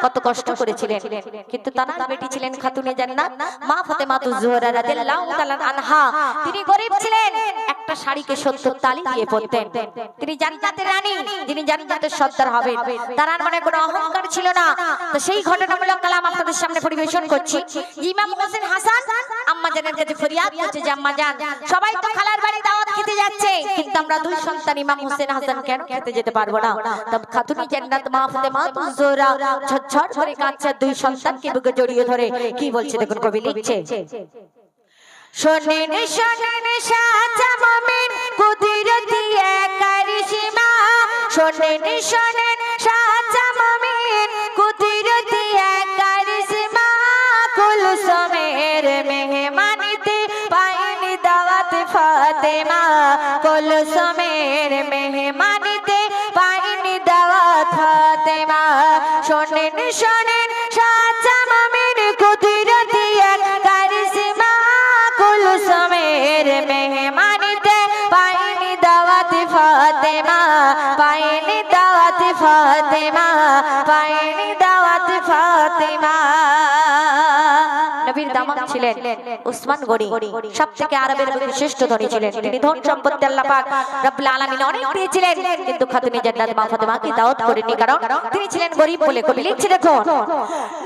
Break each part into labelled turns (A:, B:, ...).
A: কত কষ্ট করেছিলেন, কিন্তু তার বেটি ছিলেন খাতুনে জান্নাত মা ফাতেমা জোহরা রাদিয়াল্লাহু তাআলা আনহা। তিনি গরিব ছিলেন, একটা শাড়িকে 70 তালি দিয়ে পরতেন। তিনি জান্নাতের রানী, যিনি জান্নাতের সর্দার হবেন, তার মনে কোনো অহংকার ছিল না। তো সেই ঘটনামূলক কালাম আপনাদের সামনে পরিবেশন করছি। ইমাম হোসেন হাসান আম্মা জানের কাছে ফরিয়াদ করছে যে আম্মা জান, সবাই তো খালার বাড়ি দাওয়াত খেতে যাচ্ছে, কিন্তু আমরা দুই সন্তান ইমাম হোসেন হাসান কেন খেতে যেতে পারবো না? তবে খাতুনে জান্নাত মা ফাতেমা জোহরা ঝরঝর করে কাঁদছে, দুই সন্তানকে বুকে জড়িয়ে ধরে কি বলছে দেখুন, কবি লিখছে। শোনেন শোনেন সাচা মুমিন কুদরতি এক কারিশমা, শোনেন শোনেন সাচা মুমিন কুদরতি এক কারিশমা, কুলসুমের মেহমানিতে পাইনি দাওয়াত ফাতেমা, কুলসুমের মেহমানিতে পাইনি দাওয়াত ফাতেমা। শোনেন শোনেন সাচা মুমিন কুদরতি এক কারিশমা, কুলসুমের মেহমানিতে পাইনি দাওয়াত ফাতেমা, পাইনি দাওয়াত ফাতেমা, পাইনি দাওয়াত ফাতেমা। নবীর দামাত ছিলেন উসমান গনি, সবথেকে আরবের মধ্যে শ্রেষ্ঠ ধনী ছিলেন। তিনি ধন সম্পত্তি আল্লাহ পাক রব্বুল আলামিন অনেক দিয়েছিলেন, কিন্তু খাতুনে জান্নাত মা ফাতেমাকে দাওয়াত করেননি, কারণ তিনি ছিলেন গরিব বলে। কবি লিখছে দেখুন,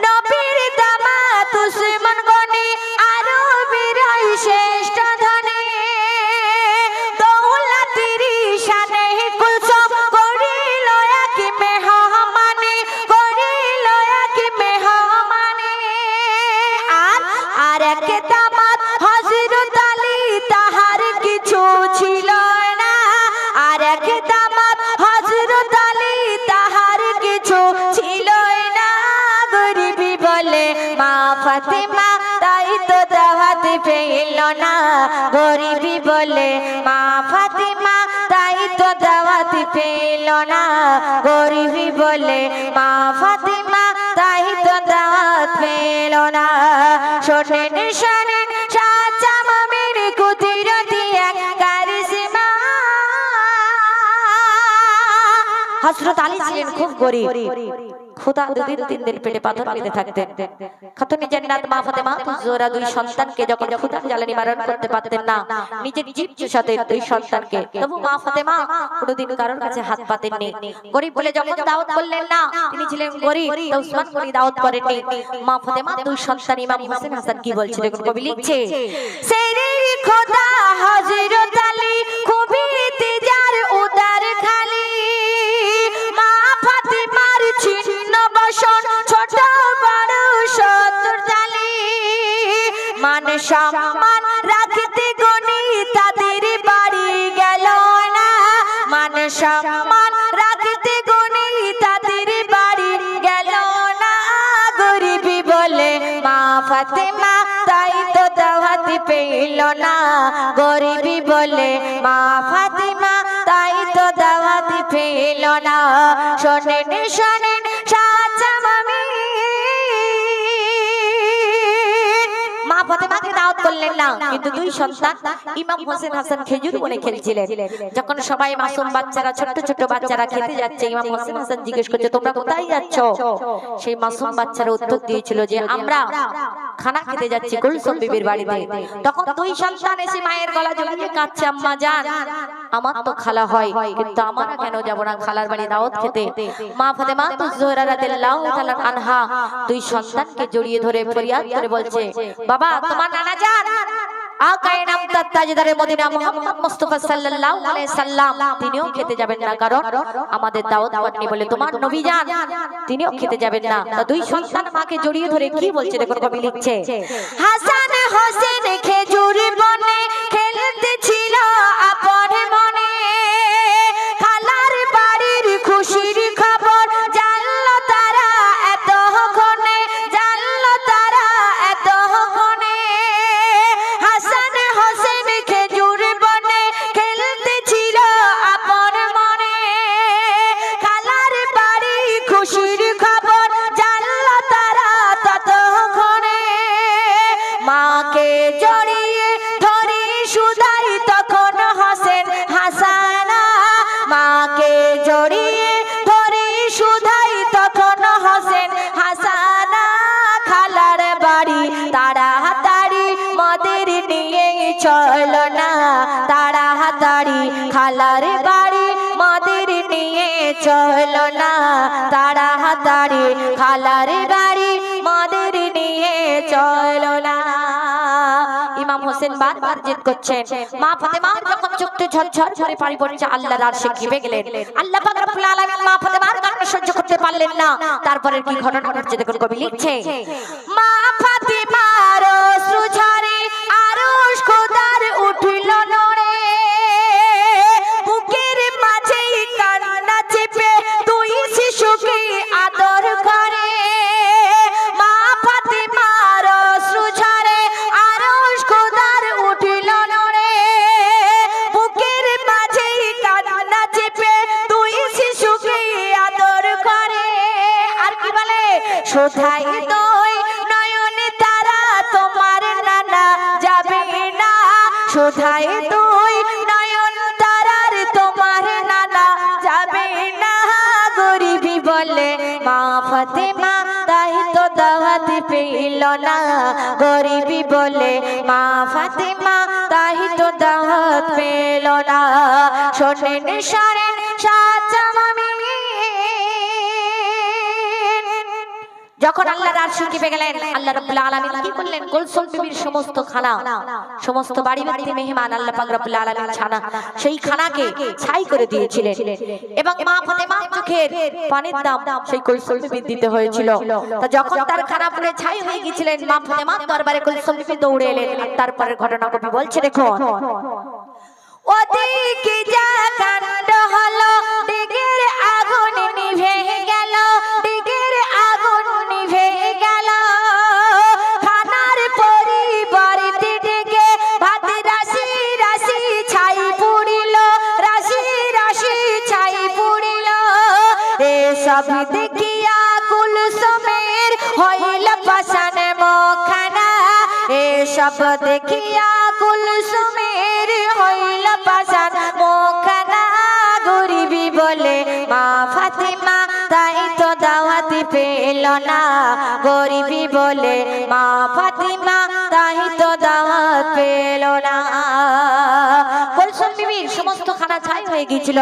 A: নবীর দামাত উসমান গনি আরবের শ্রেষ্ঠ ধনী, দৌলতের শানে কুলসুম করিল এক মেহমানি, করিল এক মেহমানি। আর এক দামাত হযরত আলী, তাহার কিছু ছিল না, আর এক দামাত হযরত আলী, তাহার কিছু ছিল না। গরিবি বলে মা ফাতেমা তাই তো দাওয়াত পেল না, গরিবি বলে মা ফাতেমা তাই তো দাওয়াত পেল না, গরিবি বলে মা ফাতেমা তাই তো দাওয়াত পেল না। শোনেন শোনেন সাচা মুমিন কুদরতি এক কারিশমা। হযরত আলী ছিলেন খুব গরিব, খোদা দুদিন তিন দিন পেটে পাথর বেঁধে থাকতেন। খাতুনে জান্নাত মা ফাতেমা জোহরা দুই সন্তানকে যখন ক্ষুধার জ্বালা নিবারণ করতে পারতেন না, নিজের জীব চুষাতেন দুই সন্তানকে, তবু মা ফাতেমা কোনোদিন কারোর কাছে হাত পাতেননি। গরিব বলে যখন দাওয়াত করলেন না, তিনি ছিলেন গরিব, তো উসমান গনি দাওয়াত করেননি। মা ফাতেমা দুই সন্তান ইমাম হোসেন হাসান কি বলছে দেখুন, কবি লিখছে, সেরে খোদা হযরত আলী খুবই তেজার উদার খালি, মা ফাতেমার ছিন্ন বসন ছোট বড় শত্রুর জালি, মান সম্মান রাখতে গনি তাদের বাড়ি গেল না, মান সম্মান রাখতে গনি তাদের বাড়ি গেল না। গরিবি বলে মা ফাতেমা তাই তো দাওয়াত পেল না, গরিবি বলে মা ফাতেমা তাই তো দাওয়াত পেল না। শোনেন শোনেন সাচা মুমিন, মা ফাতেমাকে দাওয়াত করলেন না, কিন্তু দুই সন্তান ইমাম হোসেন হাসান খেজুর বনে খেলছিলেন। যখন সবাই মাসুম বাচ্চারা, ছোট ছোট বাচ্চারা খেতে যাচ্ছে, ইমাম হোসেন হাসান জিজ্ঞেস করছে তোমরা কোথায় যাচ্ছ? সেই মাসুম বাচ্চারা উত্তর দিয়েছিল যে আমরা খানা খেতে যাচ্ছি কুলসুম বিবির বাড়িতে। তখন দুই সন্তান এসে মায়ের গলা জড়িয়ে কাঁদছে, আম্মা জান আমার তো খালা হয়, কিন্তু আমরা কেন যাব না খালার বাড়ি দাওয়াত খেতে? মা ফাতেমা জোহরা রাদিয়াল্লাহু তাআলা আনহা দুই সন্তানকে জড়িয়ে ধরে ফরিয়াদ করে বলছে, বাবা তোমার নানা জান আকায়ে নামদার তাজদারে মদিনা মুহাম্মদ মুস্তাফা সাল্লাল্লাহু আলাইহি সাল্লাম তিনিও খেতে যাবেন না, কারণ আমাদের দাওয়াত পাননি বলে। তোমার নবী জান তিনিও খেতে যাবেন না। তা দুই সন্তান মাকে জড়িয়ে ধরে কি বলছে দেখো, কবি লিখছে, হাসান হোসেন খেজুর বনে খেলতে ছিল আপন মনে, খালার বাড়ির খুশির খবর জানলো তারা এত ক্ষণে, জানলো তারা এত ক্ষণে। হাসান হোসেন খেজুর বনে খেলতে ছিল আপন মনে, খালার বাড়ি খুশির খবর জানলো তারা ততক্ষণে। মাকে জড়িয়ে ধরে সুধাই তখন হোসেন হাসানা, মাকে জড়িয়ে ধরে সুধাই তখন হোসেন চলো না তাড়াতাড়ি খালার বাড়ি মদের নিয়ে চলো না। ইমাম হোসেন বারবার জিদ করছেন। মা ফাতেমা যখন চোখে ঝরঝর করে পানি পড়ছে আল্লাহর আরশে কেঁপে গেলেন। আল্লাহ পাক রব্বুল আলামিন মা ফাতেমার কান্না সহ্য করতে পারলেন না। তারপরে কি ঘটনা ঘটছে দেখুন, কবি লিখছে মা ফাতেমার অশ্রু ঝরে আরশ খোদার উঠল নড়ে, বুকের মাঝে কান্না চেপে তুই শিশুকে আদর করে। মা ফাতেমার অশ্রু ঝরে আরশ খোদার উঠল নড়ে, বুকের মাঝে কান্না চেপে তুই শিশুকে আদর করে। আর কি বলে শোধাই তুই নয়নে তারা তোমার নানা যাবে না, শোধাই তুই নয়ন তারার তোমার নানা যাবে না। গরিবি বলে মা ফাতেমা তাই তো দাওয়াত পেল না, গরিবি বলে মা ফাতেমা তাই তো দাওয়াত পেল না। শোনেন শোনেন সাচ্চা মুমিন, যখন আল্লাহর আরশে কেঁপে গেলেন আল্লাহ রাব্বুল আলামিন কি করলেন? কুলসুম বিবির সমস্ত খানা, সমস্ত বাড়ি বাড়ি মেহমান আল্লাহ পাক রব্বুল আলামিন ছানা সেই খানাকে ছাই করে দিয়েছিলেন এবং মা ফাতেমার চোখের পানির দাম সেই কুলসুম বিবির দিতে হয়েছিল। তা যখন তার খানা পুড়ে ছাই হয়ে গিয়েছিলেন মা ফাতেমার দরবারে কুলসুম বিবি দৌড়ে এলেন। আর তারপরের ঘটনা কবি বলছে দেখুন, ওদিকে যা কাণ্ড হলো দিগের আগুন নিভে গেল, দিগের আগুন নিভে গেল। খানার পরিবারটি ডেকে ভাত রাশি রাশি ছাই পুড়িল, রাশি রাশি ছাই পুড়িল। এসব দেখিয়া কুলসুমের হইল পাষাণ মুখখানা, এসব দেখিয়া কুলসুমের হইল পাষাণ মুখখানা। গরিবি বলে মা ফাতেমা তাই তো দাওয়াত পেল না, গরিবি বলে মা ফাতেমা তাই তো দাওয়াত পেল না। কুলসুম বিবির সমস্ত খানা ছাই হয়ে গিয়েছিল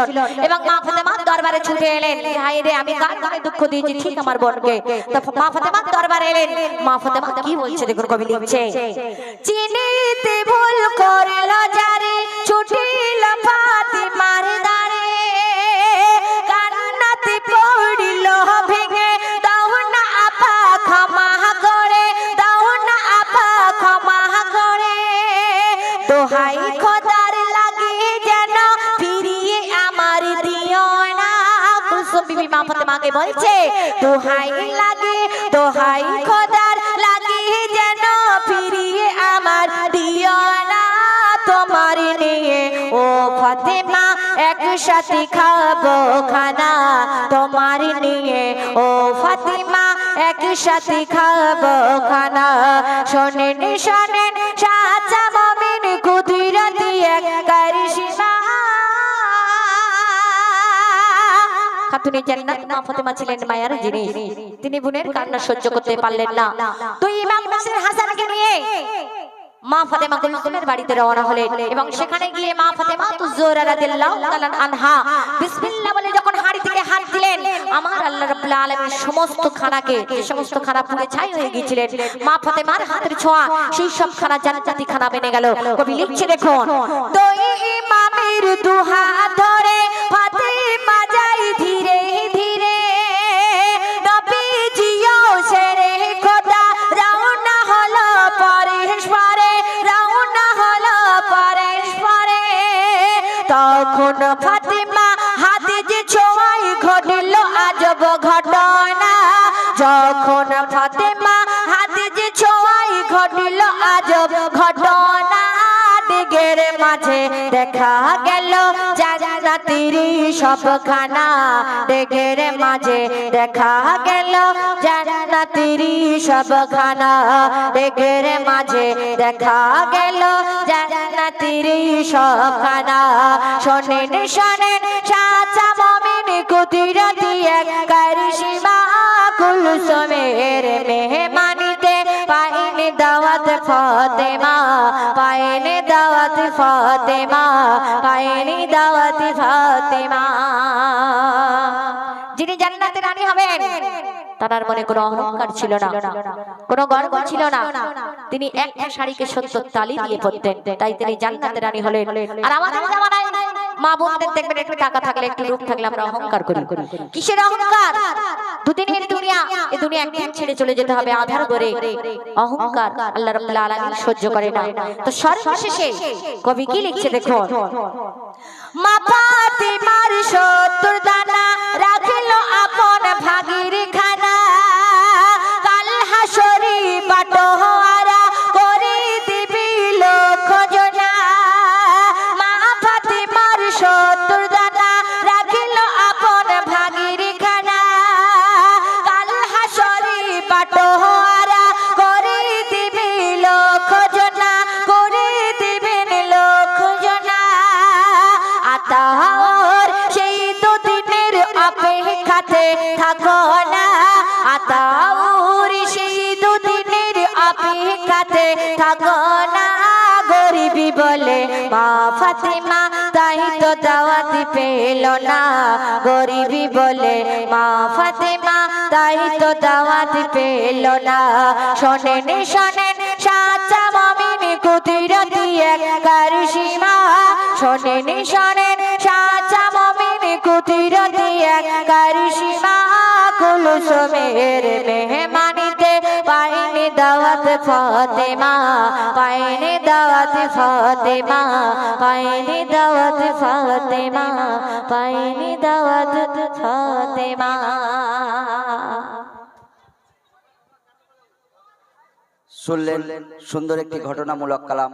A: এবং মা ফাতেমার দরবারে ছুটে এলেন। হায় রে, আমি কার কানে দুঃখ দিয়েছি ঠিক আমার বোনকে। তো মা ফাতেমার দরবারে এলেন। মা ফাতেমা কি বলছে দেখুন, কবি লিখছে চিনিতে ভুল করল যারে ছুটিল ফাতেমার দ্বারে, কান্নাতে পড়িল ভেঙে দাও না আপা ক্ষমা করে, দাও না আপা ক্ষমা করে। দোহাই খোদার লাগে যেন ফিরিয়ে আমার দিও না। কুলসুম বিবি মা ফাতেমাকে বলছে দোহাই লাগে, দোহাই খোদার লাগে যেন ফিরিয়ে আমার দিও না। তোমার নিয়ে ও ফাতেমা একসাথে খাবো খানা, তোমার নিয়ে ও ফাতেমা একসাথে খাবো খানা। শোনেন শোনেন সাচ্চা মুমিন কুদরতি এক কারিশমা। খাতুনে জান্নাত মা ফাতেমা ছিলেন মায়ার জিনিস। তিনি বোনের কান্না সহ্য করতে পারলেন না। তো ইমাম হোসেন হাসানকে নিয়ে মা ফাতেমা কুলসুমের বাড়িতে রওনা হলেন এবং সেখানে গিয়ে মা ফাতেমা তুজোরা রাদিয়াল্লাহু তাআলা আনহা বিসমিল্লাহ বলে যখন হাড়ি থেকে হাত দিলেন, আমার আল্লাহ রাব্বুল আলামিন সমস্ত খানাকে, যে সমস্ত খানা পুড়ে ছাই হয়ে গিয়েছিলেন, মা ফাতেমার হাতের ছোঁয়া সেই সব খানা জান্নাতি খানা বেনে গেল। কবি লিখছে দেখুন, দুই ইমামের দুহাত ধরে ফাতেমা যাই ধীরে ধীরে, নবীজিও সেরে খোদা রওনা হলো পরস্পরে, রওনা হলো পরস্পরে। তখন ফাতেমা হাতে যে ছোঁয়ায় ঘটল আজব ঘটনা, যখন ফাতেমা হাতে যে ছোঁয়ায় ঘটল আজব ঘটনা। দিগের মাঝে দেখা গেল জান্নাতের সব খানা, দিগের মাঝে দেখা গেল জান্নাতের সব খানা, দিগের মাঝে দেখা গেল জান্নাতের সব খানা। শোনেন শোনেন সাচ্চা মুমিন কুদরতি এক কারিশমা। কুলসুমের মেহমানিতে পাইনি দাওয়াত ফাতেমা, পাইনি দাওয়াত ফাতেমা, পাইনি দাওয়াত ফাতেমা। যিনি জান্নাতে রানী হবেন তার মনে কোনো অহংকার ছিল না, কোনো গর্ব ছিল না। তিনি একটা শাড়িকে 70 তালি দিয়ে পরতেন, তাই তিনি জান্নাতে রানী হলেন। আর আমাদের জামানায় মা বোনদের দেখবেন একটু টাকা থাকলে একটু রূপ থাকলে আমরা অহংকার করি। কিসের অহংকার? দুদিনের দুনিয়া, এই দুনিয়া একদিন ছেড়ে চলে যেতে হবে। আধার করে অহংকার আল্লাহ রাব্বুল আলামিন সহ্য করে না। তো সর্বশেষে কবি কি লিখছে দেখুন, মা ফাতিমার 70 দানা রাখিল আপন ভাগির খানা, কাল হাসরি বাটোয়ারা করে দিবি লক্ষ জনা। মা ফাতিমার 70 দানা রাখিল আপন ভাগির খানা, কাল হাসরি বাটোয়ারা করে দিবি লক্ষ জনা, করে দিবেন লক্ষ জনা। আতার সেই দুদিনের অপেক্ষাতে থাকো না, আতার সেই দুদিনের অপেক্ষাতে থাকো না। গরিবি বলে মা ফাতিমা তাই তো দাওয়াত পেল না, গরিবি বলে মা ফাতিমা তাই তো দাওয়াত পেল না। শোনেন শোনেন সাচ্চা মুমিন কুদরতি এক কারিশমা, শোনেন শোনেন সাচ্চা মুমিন কুদরতি এক কারিশমা। কুলসুমের মেহমানিতে পাইনি দাওয়াত ফাতেমা, পাইনি দাওয়াত ফাতেমা, পাইনি দাওয়াত ফাতেমা, পাইনি দাওয়াত ফাতেমা।
B: শুনলেন সুন্দর একটি ঘটনামূলক কালাম।